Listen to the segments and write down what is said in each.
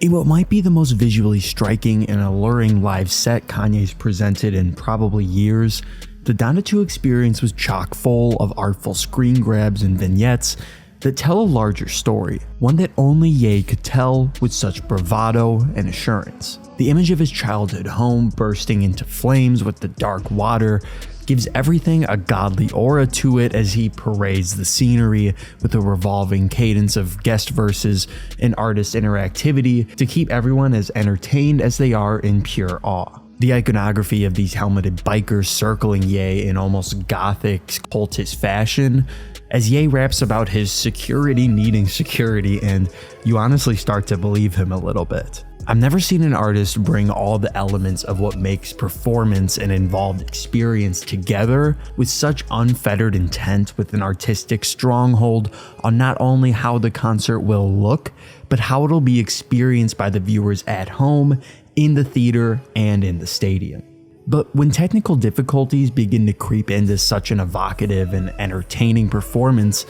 In what might be the most visually striking and alluring live set Kanye's presented in probably years, the Donda 2 experience was chock full of artful screen grabs and vignettes that tell a larger story, one that only Ye could tell with such bravado and assurance. The image of his childhood home bursting into flames with the dark water gives everything a godly aura to it as he parades the scenery with a revolving cadence of guest verses and artist interactivity to keep everyone as entertained as they are in pure awe. The iconography of these helmeted bikers circling Ye in almost gothic cultist fashion as Ye raps about his security needing security, and you honestly start to believe him a little bit. I've never seen an artist bring all the elements of what makes performance and involved experience together with such unfettered intent, with an artistic stronghold on not only how the concert will look, but how it'll be experienced by the viewers at home, in the theater, and in the stadium. But when technical difficulties begin to creep into such an evocative and entertaining performance,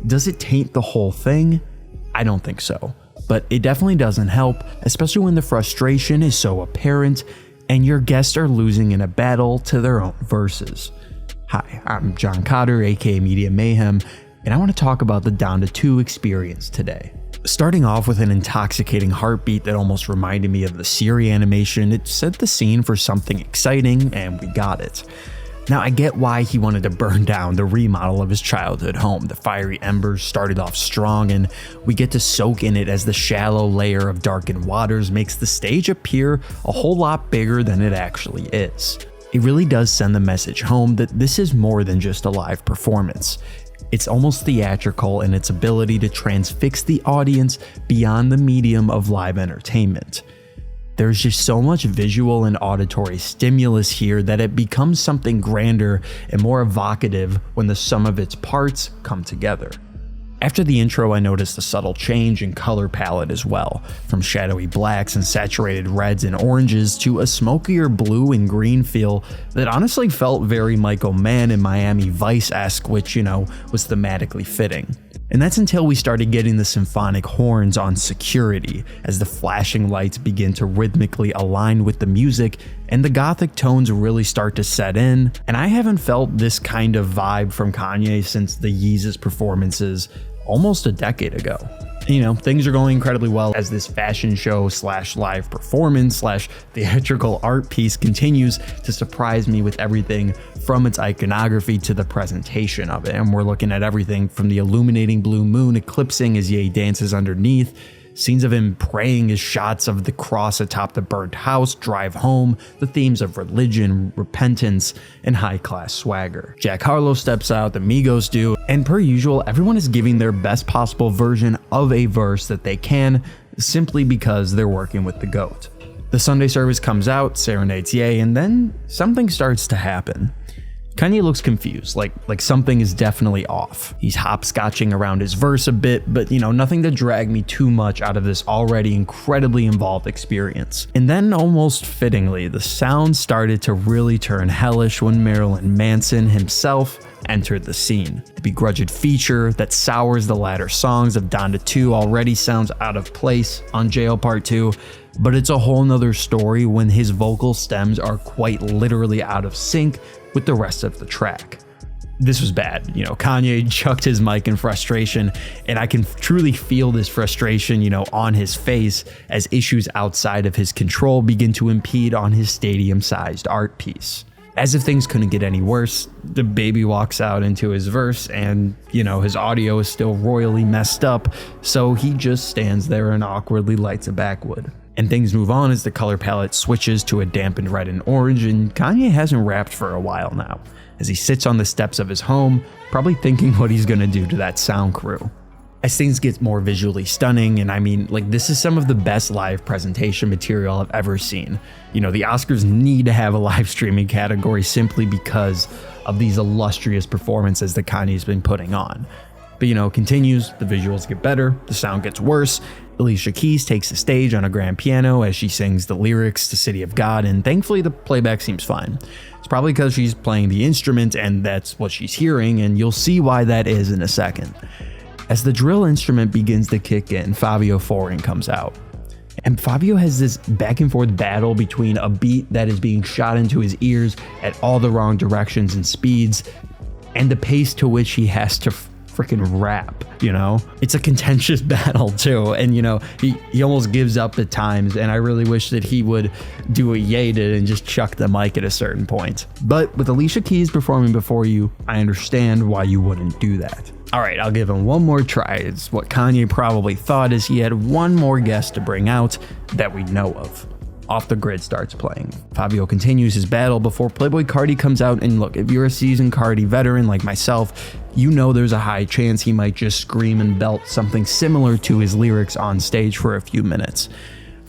does it taint the whole thing? I don't think so. But it definitely doesn't help, especially when the frustration is so apparent and your guests are losing in a battle to their own verses. Hi, I'm John Cotter, aka Media Mayhem, and I want to talk about the Donda 2 experience today. Starting off with an intoxicating heartbeat that almost reminded me of the Siri animation, it set the scene for something exciting, and we got it. Now, I get why he wanted to burn down the remodel of his childhood home. The fiery embers started off strong, and we get to soak in it as the shallow layer of darkened waters makes the stage appear a whole lot bigger than it actually is. It really does send the message home that this is more than just a live performance. It's almost theatrical in its ability to transfix the audience beyond the medium of live entertainment. There's just so much visual and auditory stimulus here that it becomes something grander and more evocative when the sum of its parts come together. After the intro, I noticed a subtle change in color palette as well, from shadowy blacks and saturated reds and oranges to a smokier blue and green feel that honestly felt very Michael Mann and Miami Vice-esque, which, was thematically fitting. And that's until we started getting the symphonic horns on security as the flashing lights begin to rhythmically align with the music and the gothic tones really start to set in. And I haven't felt this kind of vibe from Kanye since the Yeezus performances almost a decade ago. Things are going incredibly well as this fashion show / live performance / theatrical art piece continues to surprise me with everything from its iconography to the presentation of it. And we're looking at everything from the illuminating blue moon eclipsing as Ye dances underneath, scenes of him praying as shots of the cross atop the burnt house drive home the themes of religion, repentance, and high-class swagger. Jack Harlow steps out, the Migos do, and per usual, everyone is giving their best possible version of a verse that they can, simply because they're working with the GOAT. The Sunday service comes out, serenades Ye, and then something starts to happen. Kanye looks confused, like something is definitely off. He's hopscotching around his verse a bit, but nothing to drag me too much out of this already incredibly involved experience. And then, almost fittingly, the sound started to really turn hellish when Marilyn Manson himself entered the scene. The begrudged feature that sours the latter songs of Donda 2 already sounds out of place on Jail Part 2, but it's a whole nother story when his vocal stems are quite literally out of sync with the rest of the track. This was bad. Kanye chucked his mic in frustration, and I can truly feel this frustration, on his face as issues outside of his control begin to impede on his stadium-sized art piece. As if things couldn't get any worse, the baby walks out into his verse and, his audio is still royally messed up, so he just stands there and awkwardly lights a backwood. And things move on as the color palette switches to a dampened red and orange, and Kanye hasn't rapped for a while now, as he sits on the steps of his home, probably thinking what he's gonna do to that sound crew. As things get more visually stunning, and this is some of the best live presentation material I've ever seen. The Oscars need to have a live streaming category simply because of these illustrious performances that Kanye's been putting on. But continues, the visuals get better, the sound gets worse. Alicia Keys takes the stage on a grand piano as she sings the lyrics to City of God, and thankfully the playback seems fine. It's probably because she's playing the instrument and that's what she's hearing, and you'll see why that is in a second. As the drill instrument begins to kick in, Fabio Foreign comes out. And Fabio has this back and forth battle between a beat that is being shot into his ears at all the wrong directions and speeds, and the pace to which he has to freaking rap, you know? It's a contentious battle too, and you know, he almost gives up at times, and I really wish that he would do what Ye did and just chuck the mic at a certain point. But with Alicia Keys performing before you, I understand why you wouldn't do that. Alright, I'll give him one more try. It's what Kanye probably thought, is he had one more guest to bring out that we know of. Off the Grid starts playing. Fabio continues his battle before Playboi Carti comes out, and look, if you're a seasoned Carti veteran like myself, you know there's a high chance he might just scream and belt something similar to his lyrics on stage for a few minutes.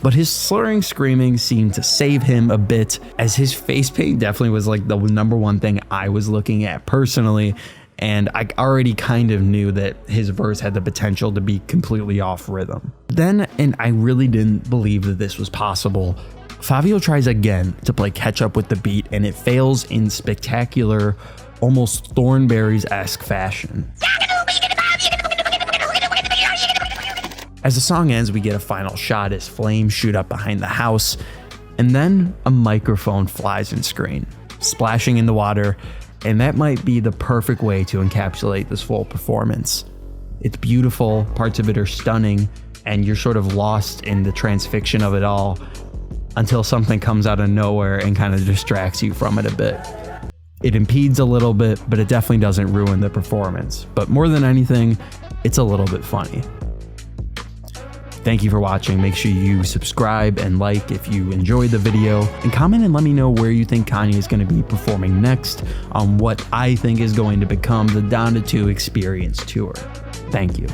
But his slurring screaming seemed to save him a bit, as his face paint definitely was like the number one thing I was looking at personally, and I already kind of knew that his verse had the potential to be completely off rhythm. Then, and I really didn't believe that this was possible, Fabio tries again to play catch up with the beat, and it fails in spectacular, almost Thornberrys-esque fashion. As the song ends, we get a final shot as flames shoot up behind the house, and then a microphone flies in screen, splashing in the water, and that might be the perfect way to encapsulate this full performance. It's beautiful, parts of it are stunning, and you're sort of lost in the transfixion of it all until something comes out of nowhere and kind of distracts you from it a bit. It impedes a little bit, but it definitely doesn't ruin the performance. But more than anything, it's a little bit funny. Thank you for watching. Make sure you subscribe and like if you enjoyed the video, and comment and let me know where you think Kanye is going to be performing next on what I think is going to become the Donda 2 Experience Tour. Thank you.